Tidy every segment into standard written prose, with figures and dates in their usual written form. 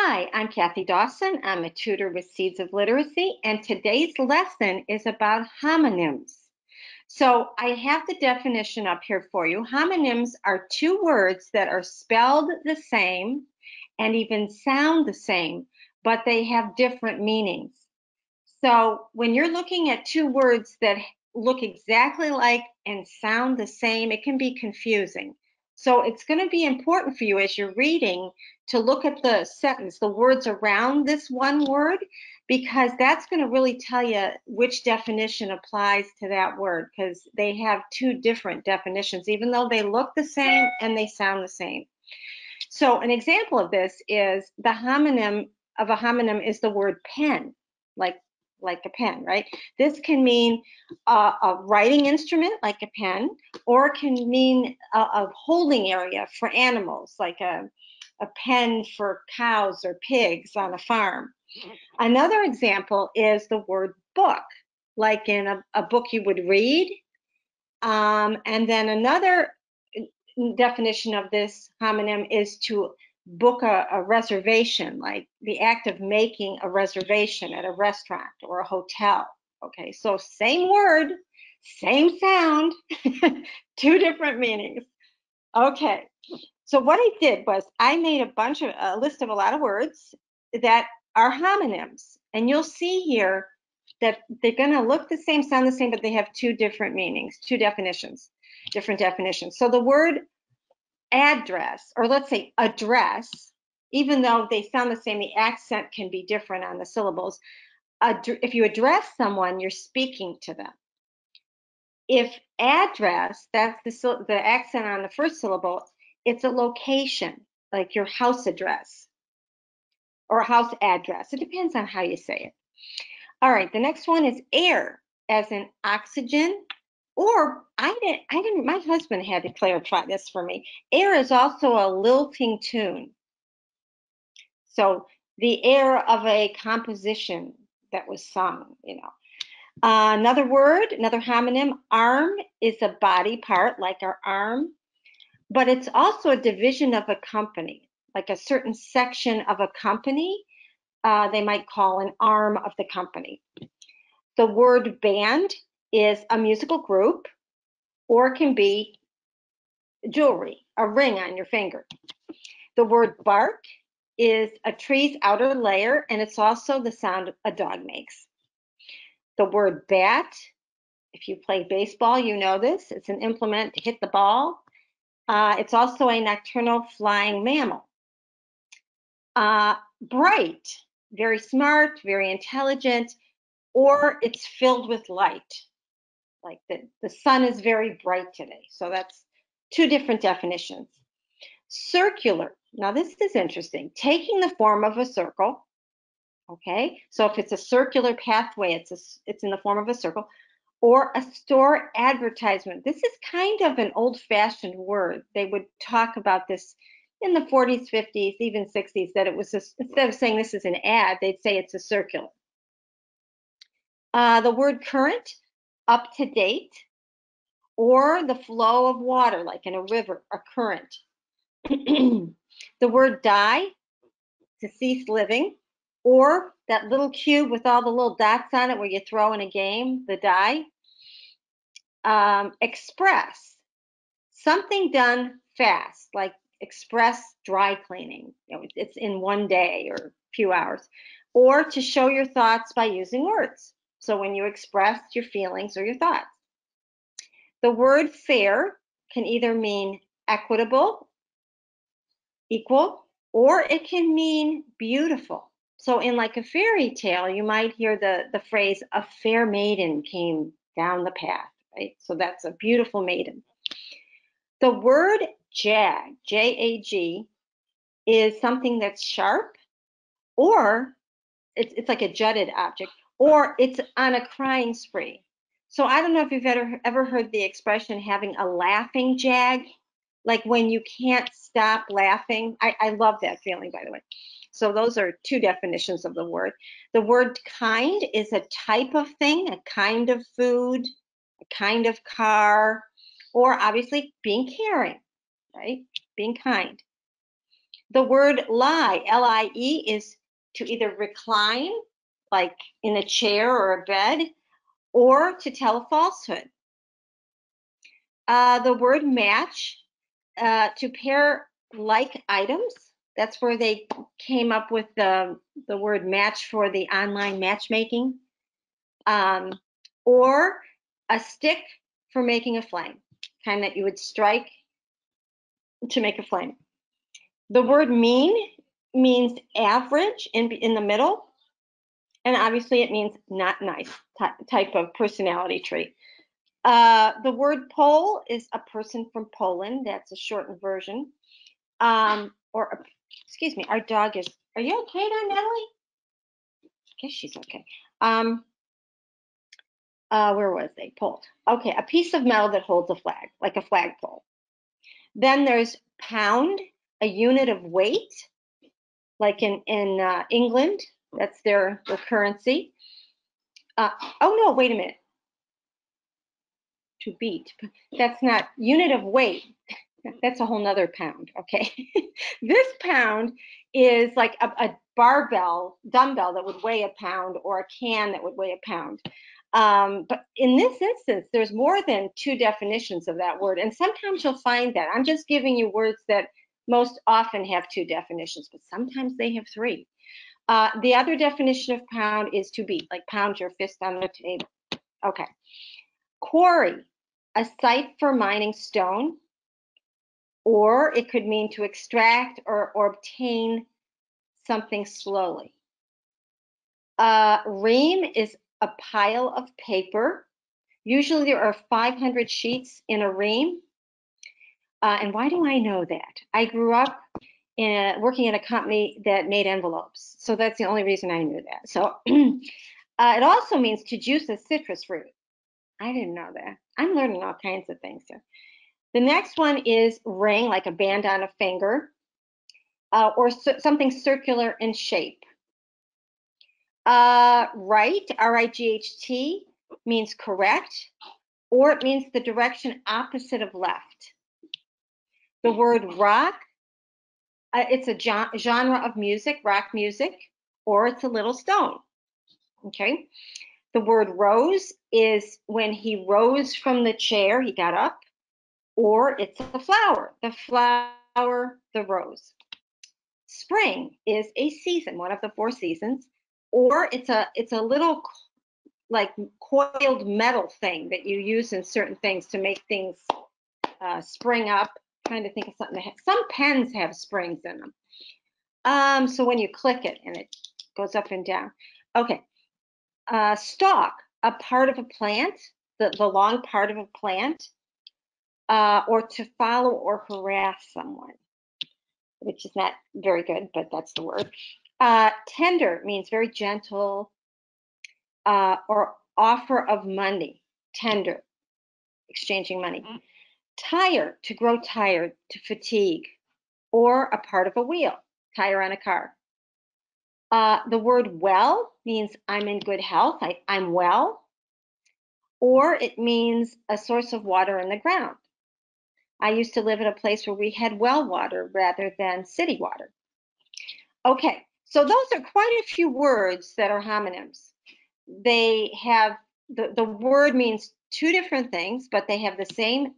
Hi, I'm Kathy Dawson. I'm a tutor with Seeds of Literacy, and today's lesson is about homonyms. So I have the definition up here for you. Homonyms are two words that are spelled the same and even sound the same, but they have different meanings. So when you're looking at two words that look exactly like and sound the same, it can be confusing. So it's going to be important for you as you're reading to look at the sentence, the words around this one word, because that's going to really tell you which definition applies to that word, because they have two different definitions, even though they look the same and they sound the same. So an example of this is the homonym of a homonym is the word pen, like a pen, right? This can mean a writing instrument, like a pen, or it can mean a holding area for animals, like a pen for cows or pigs on a farm. Another example is the word book, like in a book you would read. And then another definition of this homonym is to book a reservation, like the act of making a reservation at a restaurant or a hotel. Okay, so same word, same sound, two different meanings. Okay, so what I did was I made a list of a lot of words that are homonyms, and you'll see here that they're going to look the same, sound the same, but they have two different meanings, different definitions. So the word address, or let's say address, even though they sound the same, the accent can be different on the syllables. If you address someone, you're speaking to them. If address, that's the accent on the first syllable, it's a location, like your house address or a house address. It depends on how you say it. All right, the next one is air, as in oxygen. Or my husband had to clarify this for me. Air is also a lilting tune. So the air of a composition that was sung, another word, another homonym, arm is a body part, like our arm, but it's also a division of a company, like a certain section of a company, they might call an arm of the company. The word band is a musical group, or it can be jewelry, a ring on your finger. The word bark is a tree's outer layer, and it's also the sound a dog makes. The word bat, if you play baseball, you know this. It's an implement to hit the ball. It's also a nocturnal flying mammal. Bright, very smart, very intelligent, or it's filled with light. Like the sun is very bright today. So that's two different definitions. Circular. Now this is interesting. Taking the form of a circle. Okay, so if it's a circular pathway, it's in the form of a circle, or a store advertisement. This is kind of an old-fashioned word. They would talk about this in the 40s, 50s, even 60s, that it was instead of saying this is an ad, they'd say it's a circular. The word current, up to date, or the flow of water, like in a river, a current. The word die, to cease living, or that little cube with all the little dots on it where you throw in a game, the die. Express, something done fast, like express dry cleaning. It's in one day or a few hours. Or to show your thoughts by using words. So when you express your feelings or your thoughts. The word fair can either mean equitable, equal, or it can mean beautiful. So in like a fairy tale, you might hear the phrase, a fair maiden came down the path, right? So that's a beautiful maiden. The word jag, J-A-G, is something that's sharp, or it's like a jutted object, or it's on a crying spree. So I don't know if you've ever heard the expression having a laughing jag, like when you can't stop laughing. I love that feeling, by the way. So those are two definitions of the word. The word kind is a type of thing, a kind of food, a kind of car, or obviously being caring, right? Being kind. The word lie, L-I-E, is to either recline, like in a chair or a bed, or to tell a falsehood. The word match, to pair like items. That's where they came up with the word match for the online matchmaking. Or a stick for making a flame, kind that you would strike to make a flame. The word mean means average in the middle, and obviously it means not nice type of personality trait. The word Pole is a person from Poland. That's a shortened version. Excuse me, our dog is, are you okay there, Natalie? I guess she's okay. Where was they? Pole. Okay, a piece of metal that holds a flag, like a flagpole. Then there's pound, a unit of weight, like in England, that's their currency. Oh no, wait a minute. To beat, that's not unit of weight. That's a whole nother pound, okay? This pound is like a dumbbell that would weigh a pound, or a can that would weigh a pound. But in this instance, there's more than two definitions of that word, and sometimes you'll find that. I'm just giving you words that most often have two definitions, but sometimes they have three. The other definition of pound is to beat, like pound your fist on the table. Okay. Quarry, a site for mining stone, or it could mean to extract or obtain something slowly. Ream is a pile of paper. Usually there are 500 sheets in a ream. And why do I know that? I grew up working in a company that made envelopes. So that's the only reason I knew that. So it also means to juice a citrus fruit. I didn't know that. I'm learning all kinds of things here. The next one is ring, like a band on a finger, or something circular in shape. Right, R-I-G-H-T, means correct, or it means the direction opposite of left. The word rock, it's a genre of music, rock music, or it's a little stone. Okay. The word rose is when he rose from the chair, he got up, or it's a flower, the rose. Spring is a season, one of the four seasons, or it's a little like coiled metal thing that you use in certain things to make things spring up. Trying to think of something. Some pens have springs in them. So when you click it and it goes up and down. Okay. Stalk, a part of a plant, the long part of a plant, or to follow or harass someone, which is not very good, but that's the word. Tender means very gentle, or offer of money, tender, exchanging money. Tire, to grow tired, to fatigue, or a part of a wheel, tire on a car. The word well means I'm in good health, I'm well, or it means a source of water in the ground. I used to live in a place where we had well water rather than city water. Okay, so those are quite a few words that are homonyms. They have, the word means two different things, but they have the same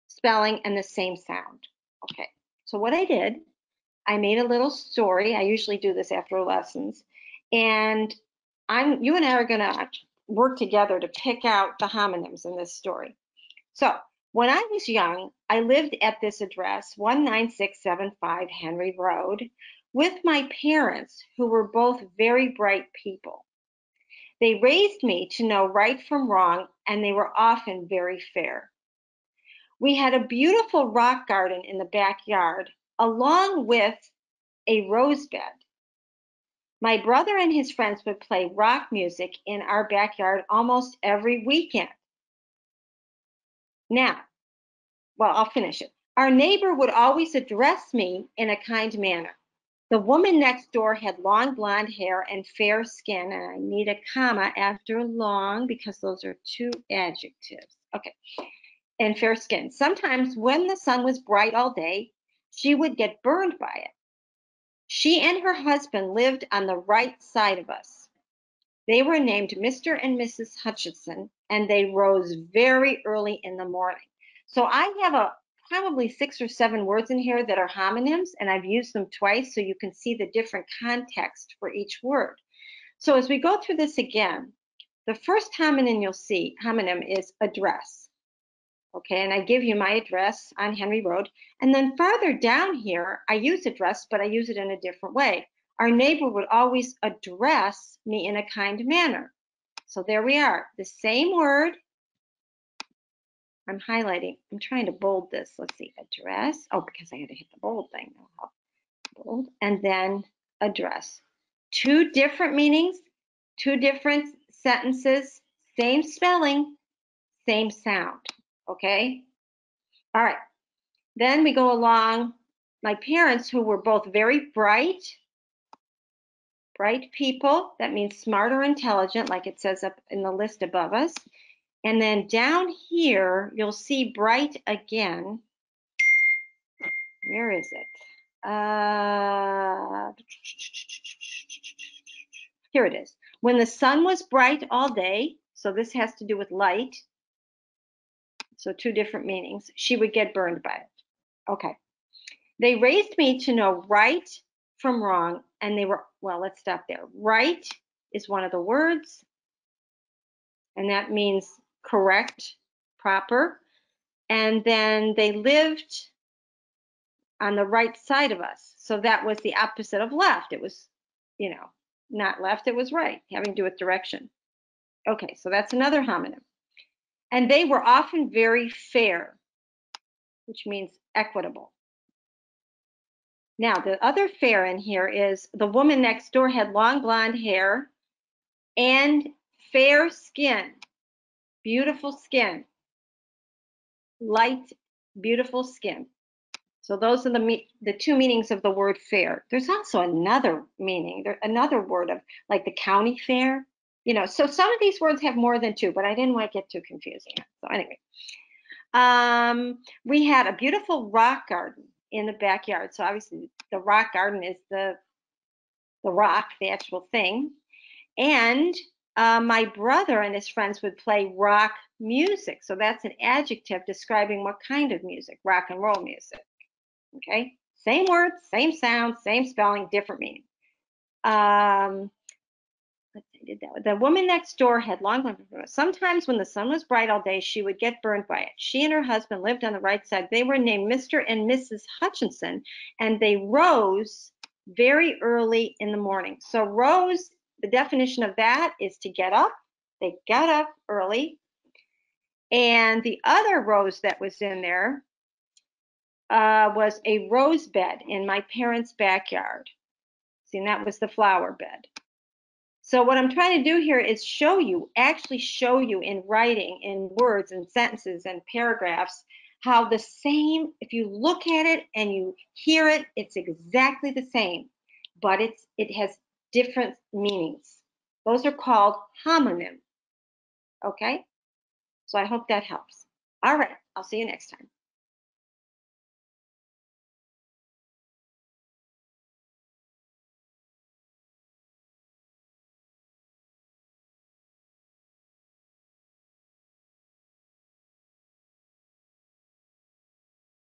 spelling and the same sound. Okay, so what I did, I made a little story. I usually do this after lessons, and you and I are gonna work together to pick out the homonyms in this story. So when I was young, I lived at this address, 19675 Henry Road, with my parents, who were both very bright people. They raised me to know right from wrong, and they were often very fair. We had a beautiful rock garden in the backyard, along with a rose bed. My brother and his friends would play rock music in our backyard almost every weekend. Now, well, I'll finish it. Our neighbor would always address me in a kind manner. The woman next door had long blonde hair and fair skin, and I need a comma after long because those are two adjectives. Okay. And fair skin. Sometimes when the sun was bright all day, she would get burned by it. She and her husband lived on the right side of us. They were named Mr. and Mrs. Hutchinson, and they rose very early in the morning. So I have probably 6 or 7 words in here that are homonyms, and I've used them twice so you can see the different context for each word. So as we go through this again, the first homonym is address. Okay, and I give you my address on Henry Road. And then farther down here, I use address, but I use it in a different way. Our neighbor would always address me in a kind manner. So there we are, the same word. I'm highlighting, I'm trying to bold this. Let's see, address. Oh, because I had to hit the bold thing. Bold, and then address. 2 different meanings, 2 different sentences, same spelling, same sound. Okay? All right. Then we go along. My parents, who were both very bright people, that means smart or intelligent, like it says up in the list above us. And then down here, you'll see bright again. Where is it? Here it is. When the sun was bright all day, so this has to do with light. So 2 different meanings. She would get burned by it. Okay. They raised me to know right from wrong, and they were, well, let's stop there. Right is one of the words, and that means correct, proper. And then they lived on the right side of us. So that was the opposite of left. It was, not left, it was right, having to do with direction. Okay, so that's another homonym. And they were often very fair, which means equitable. Now, the other fair in here is the woman next door had long blonde hair and fair skin, beautiful skin, light, beautiful skin. So those are the 2 meanings of the word fair. There's also another meaning, another word of like the county fair. So some of these words have more than 2, but I didn't want to get too confusing. So anyway, we had a beautiful rock garden in the backyard. So obviously the rock garden is the rock, the actual thing. And my brother and his friends would play rock music. So that's an adjective describing what kind of music, rock and roll music. Okay, same words, same sound, same spelling, different meaning. Let's see, did that. The woman next door had long blonde hair. Sometimes when the sun was bright all day, she would get burned by it. She and her husband lived on the right side. They were named Mr. and Mrs. Hutchinson, and they rose very early in the morning. So rose, the definition of that is to get up. They got up early. And the other rose that was in there was a rose bed in my parents' backyard. See, and that was the flower bed. So what I'm trying to do here is actually show you in writing, in words and sentences and paragraphs, how the same, if you look at it and you hear it, it's exactly the same, but it has different meanings. Those are called homonyms. Okay? So I hope that helps. All right, I'll see you next time.